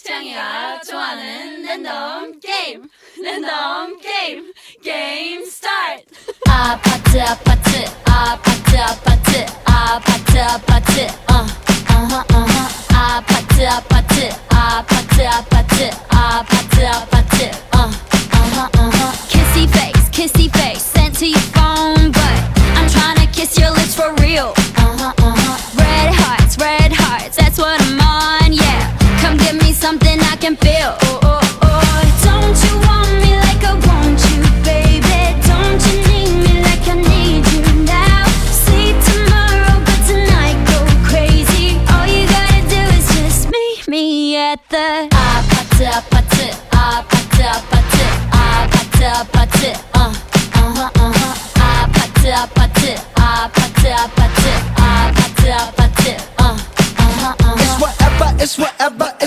채영이가 좋아하는 랜덤 게임 게임 스타트. 아파트 아파트 아파트 아파트 아파트 아파트 아파트 아파트 아파트 아파트 아파트 아파트 kissy face sent to your phone but I'm tryna kiss your lips for real. Red hearts, that's what I'm on, yeah. Come give me something I can feel. Don't you want me like I want you, baby? Don't you need me like I need you now? Sleep tomorrow, but tonight go crazy. All you gotta do is just meet me at the 아파트 아파트 아파트 아파트 아파트 아파트 아파트 아파트 아파트 아파트 아파트 아파트 It's whatever, it's whatever, it's